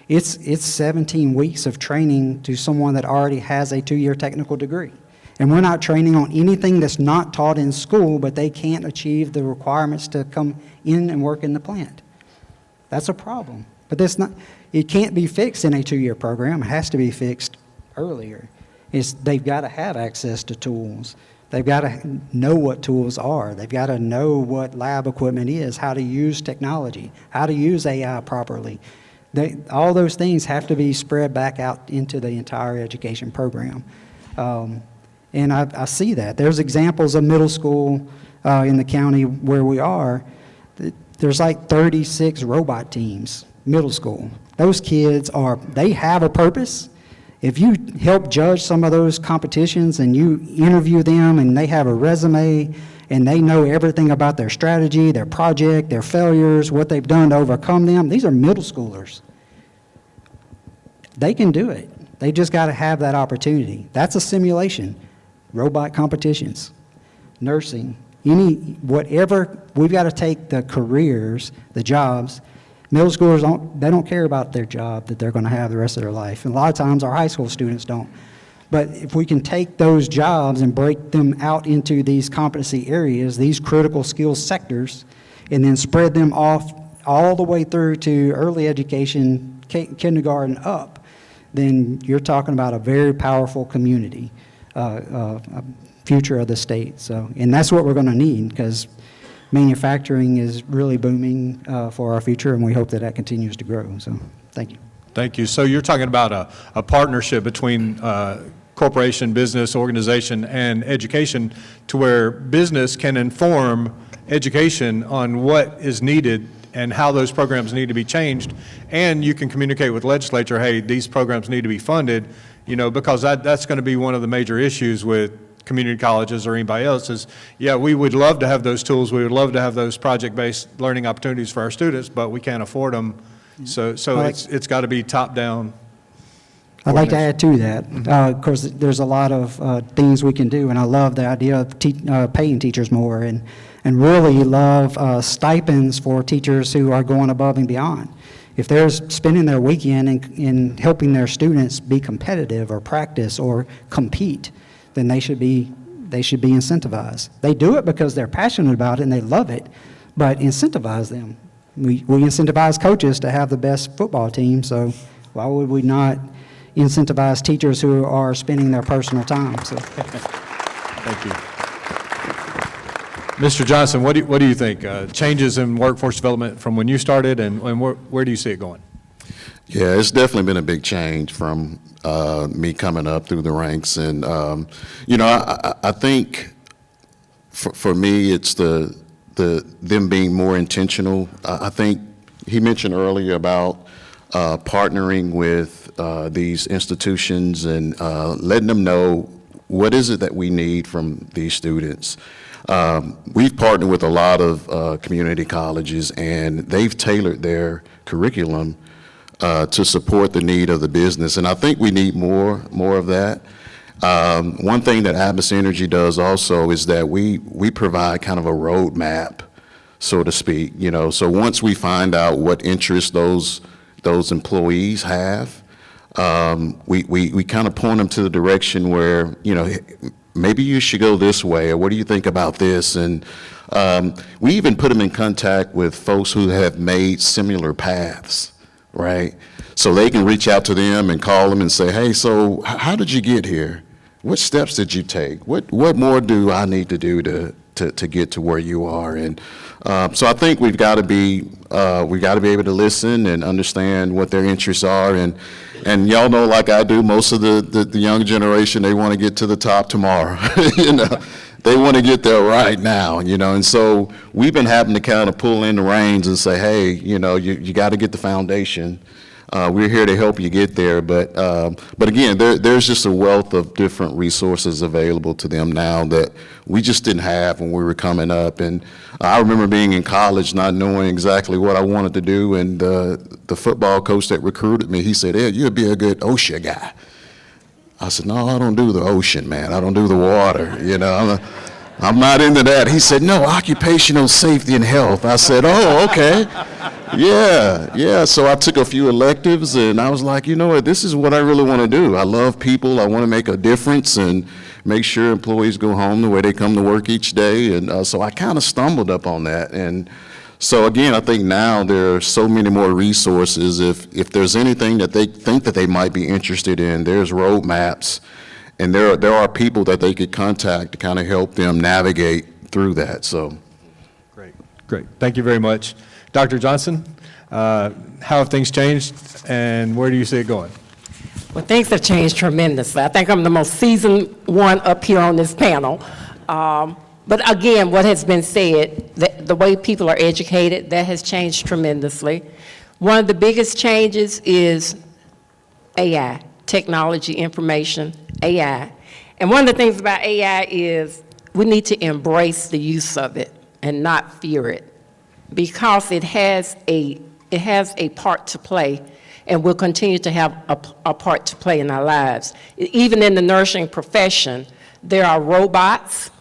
it's 17 weeks of training to someone that already has a 2-year technical degree. And we're not training on anything that's not taught in school, but they can't achieve the requirements to come in and work in the plant. That's a problem. But it can't be fixed in a 2-year program. It has to be fixed earlier. They've got to have access to tools. They've got to know what tools are. They've got to know what lab equipment is, how to use technology, how to use AI properly. All those things have to be spread back out into the entire education program. And I see that. There's examples of middle school in the county where we are. There's like 36 robot teams, middle school. Those kids they have a purpose. If you help judge some of those competitions and you interview them and they have a resume and they know everything about their strategy, their project, their failures, what they've done to overcome them, these are middle schoolers. They can do it. They just got to have that opportunity. That's a simulation. Robot competitions, nursing, whatever. We've got to take the careers, the jobs. Middle schoolers don't care about their job that they're going to have the rest of their life. And a lot of times our high school students don't. But if we can take those jobs and break them out into these competency areas, these critical skills sectors, and then spread them off all the way through to early education, kindergarten up, then you're talking about a very powerful community, future of the state. And that's what we're going to need, because manufacturing is really booming for our future, and we hope that continues to grow. So, thank you. Thank you. So you're talking about a partnership between corporation, business, organization, and education, to where business can inform education on what is needed and how those programs need to be changed. And you can communicate with legislature, hey, these programs need to be funded, because that's going to be one of the major issues with community colleges or anybody else is, yeah, we would love to have those tools. We would love to have those project-based learning opportunities for our students, but we can't afford them. So it's got to be top-down. I'd like to add to that. Of course, there's a lot of things we can do, and I love the idea of paying teachers more, and really love stipends for teachers who are going above and beyond. If they're spending their weekend in helping their students be competitive or practice or compete, then they should be incentivized. They do it because they're passionate about it and they love it, but incentivize them. We incentivize coaches to have the best football team, so why would we not incentivize teachers who are spending their personal time? So. Thank you. Mr. Johnson, what do you think? Changes in workforce development from when you started, and where do you see it going? Yeah, it's definitely been a big change from me coming up through the ranks. And, I think for me, it's them being more intentional. I think he mentioned earlier about partnering with these institutions and letting them know what is it that we need from these students. We've partnered with a lot of community colleges, and they've tailored their curriculum to support the need of the business, and I think we need more of that. One thing that Atmos Energy does also is that we provide kind of a roadmap, so to speak. So once we find out what interests those employees have, we kind of point them to the direction where maybe you should go this way, or what do you think about this? And we even put them in contact with folks who have made similar paths. Right? So they can reach out to them and call them and say, hey, so how did you get here? What steps did you take? What more do I need to do to get to where you are? And so I think we've got to be able to listen and understand what their interests are. And y'all know, like I do, most of the young generation, they want to get to the top tomorrow. They want to get there right now, and so we've been having to kind of pull in the reins and say, hey, you got to get the foundation. We're here to help you get there, but again, there's just a wealth of different resources available to them now that we just didn't have when we were coming up. And I remember being in college not knowing exactly what I wanted to do, and the football coach that recruited me, he said, Ed, you'd be a good OSHA guy. I said, no, I don't do the ocean, man. I don't do the water, I'm not into that. He said, no, occupational safety and health. I said, oh, okay. Yeah. So I took a few electives, and I was like, you know what, this is what I really want to do. I love people. I want to make a difference and make sure employees go home the way they come to work each day. And so I kind of stumbled up on that. And so again, I think now there are so many more resources. If there's anything that they think that they might be interested in, there's roadmaps, and there are people that they could contact to kind of help them navigate through that. So, Great. Thank you very much, Dr. Johnson. How have things changed, and where do you see it going? Well, things have changed tremendously. I think I'm the most seasoned one up here on this panel. But again, what has been said, the way people are educated, that has changed tremendously. One of the biggest changes is AI, technology, information, AI. And one of the things about AI is we need to embrace the use of it and not fear it, because it has a part to play, and will continue to have a part to play in our lives. Even in the nursing profession, there are robots.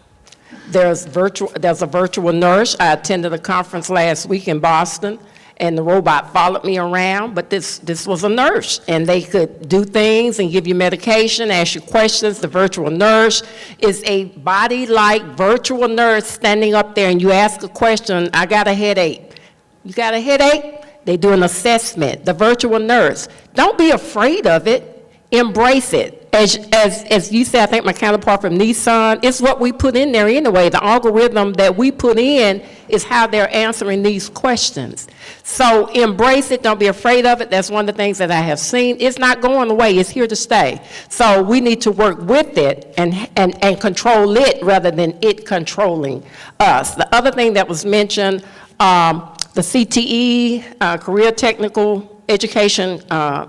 There's a virtual nurse. I attended a conference last week in Boston, and the robot followed me around, but this was a nurse, and they could do things and give you medication, ask you questions. The virtual nurse is a body-like virtual nurse standing up there, and you ask a question, I got a headache. You got a headache? They do an assessment. The virtual nurse. Don't be afraid of it. Embrace it. As you said, I think my counterpart from Nissan, it's what we put in there anyway. The algorithm that we put in is how they're answering these questions. So embrace it. Don't be afraid of it. That's one of the things that I have seen. It's not going away. It's here to stay. So we need to work with it and control it rather than it controlling us. The other thing that was mentioned, the CTE, Career Technical Education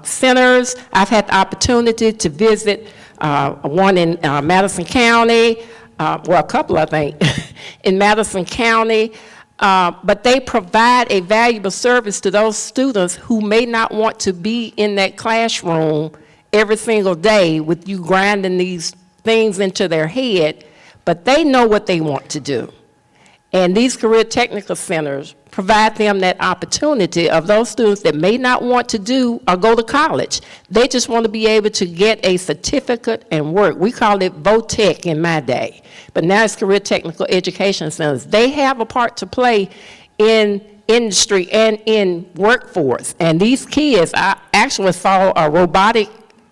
Centers. I've had the opportunity to visit one in Madison County, well, a couple, I think, in Madison County. But they provide a valuable service to those students who may not want to be in that classroom every single day with you grinding these things into their head, but they know what they want to do. And these career technical centers provide them that opportunity of those students that may not want to do or go to college. They just want to be able to get a certificate and work. We called it VOTEC in my day, but now it's Career Technical Education Centers. They have a part to play in industry and in workforce. And these kids, I actually saw a robotic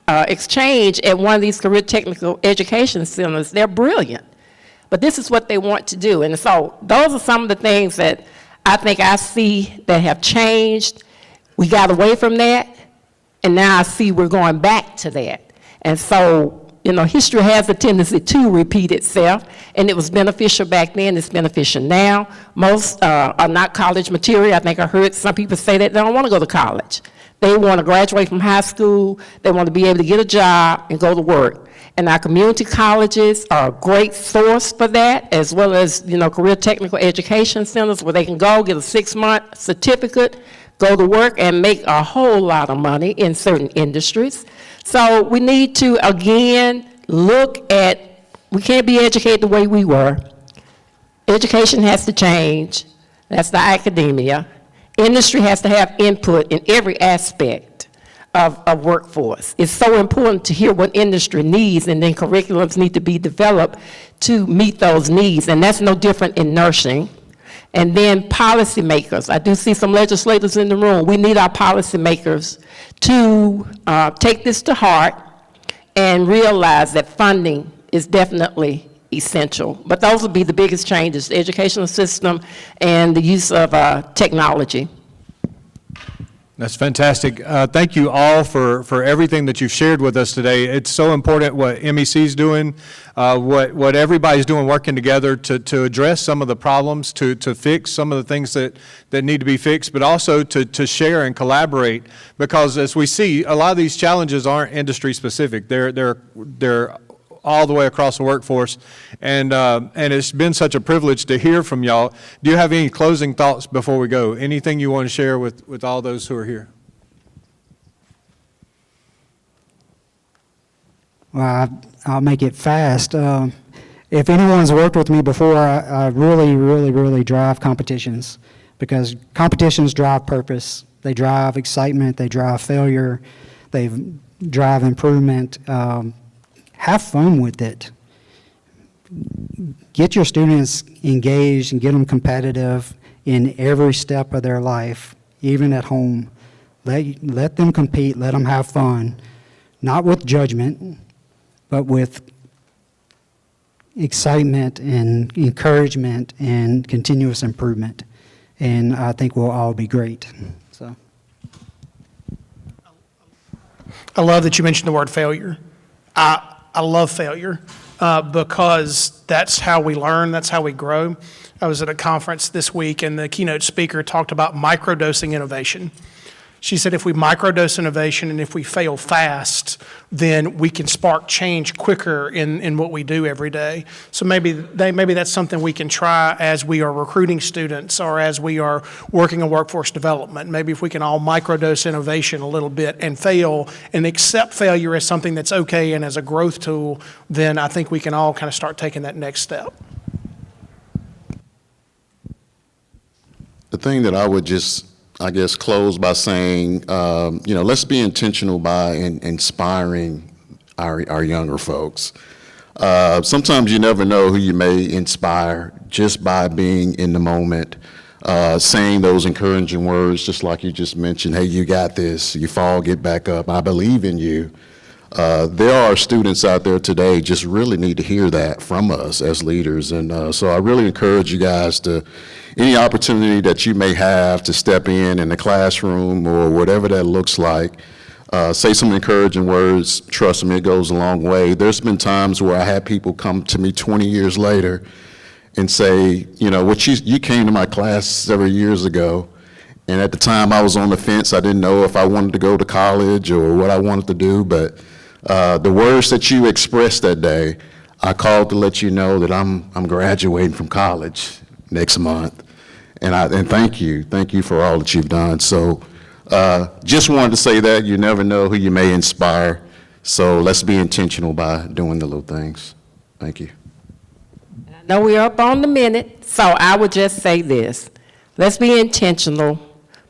exchange at one of these Career Technical Education Centers. They're brilliant. But this is what they want to do. And so those are some of the things that I think I see that have changed. We got away from that, and now I see we're going back to that. And so, you know, history has a tendency to repeat itself, and it was beneficial back then, it's beneficial now. Most are not college material. I think I heard some people say that they don't want to go to college. They want to graduate from high school, they want to be able to get a job and go to work. And our community colleges are a great source for that, as well as, you know, career technical education centers where they can go get a 6-month certificate, go to work, and make a whole lot of money in certain industries. So we need to, again, look at, we can't be educated the way we were. Education has to change. That's the academia. Industry has to have input in every aspect of workforce. It's so important to hear what industry needs, and then curriculums need to be developed to meet those needs, and that's no different in nursing. And then policymakers. I do see some legislators in the room. We need our policymakers to take this to heart and realize that funding is definitely essential. But those would be the biggest changes, the educational system and the use of technology. That's fantastic. Thank you all for everything that you've shared with us today. It's so important what MEC's doing, what everybody's doing, working together to address some of the problems, to fix some of the things that need to be fixed, but also to share and collaborate. Because as we see, a lot of these challenges aren't industry specific. They're all the way across the workforce, and it's been such a privilege to hear from y'all. Do you have any closing thoughts before we go? Anything you want to share with all those who are here? Well, I'll make it fast. If anyone's worked with me before, I really drive competitions, because competitions drive purpose. They drive excitement. They drive failure. They drive improvement. Have fun with it. Get your students engaged and get them competitive in every step of their life, even at home. Let them compete, let them have fun, not with judgment, but with excitement and encouragement and continuous improvement. And I think we'll all be great. So, I love that you mentioned the word failure. I love failure because that's how we learn, that's how we grow. I was at a conference this week, and the keynote speaker talked about microdosing innovation. She said if we microdose innovation and if we fail fast, then we can spark change quicker in what we do every day. So maybe that's something we can try as we are recruiting students or as we are working on workforce development. Maybe if we can all microdose innovation a little bit and fail and accept failure as something that's okay and as a growth tool, then I think we can all kind of start taking that next step. The thing that I would just, I guess, close by saying, let's be intentional by inspiring our younger folks. Sometimes you never know who you may inspire just by being in the moment, saying those encouraging words, just like you just mentioned, hey, you got this, you fall, get back up, I believe in you. There are students out there today just really need to hear that from us as leaders. And so I really encourage you guys to, any opportunity that you may have to step in the classroom or whatever that looks like, say some encouraging words. Trust me, it goes a long way. There's been times where I had people come to me 20 years later and say, what you came to my class several years ago, And at the time, I was on the fence. I didn't know if I wanted to go to college or what I wanted to do, but the words that you expressed that day, I called to let you know that I'm graduating from college next month. And thank you for all that you've done. So just wanted to say that you never know who you may inspire. So let's be intentional by doing the little things. Thank you. I know we're up on the minute, so I would just say this. Let's be intentional,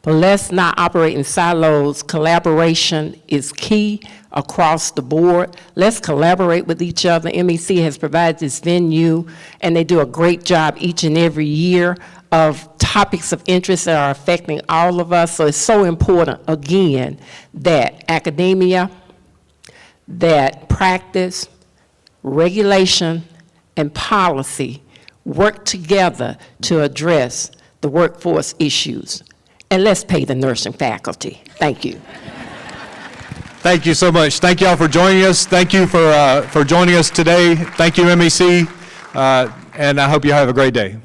but let's not operate in silos. Collaboration is key across the board. Let's collaborate with each other. MEC has provided this venue, and they do a great job each and every year of topics of interest that are affecting all of us. So it's so important, again, that academia, that practice, regulation, and policy work together to address the workforce issues. And let's pay the nursing faculty. Thank you. Thank you so much. Thank you all for joining us. Thank you for joining us today. Thank you, MEC, and I hope you have a great day.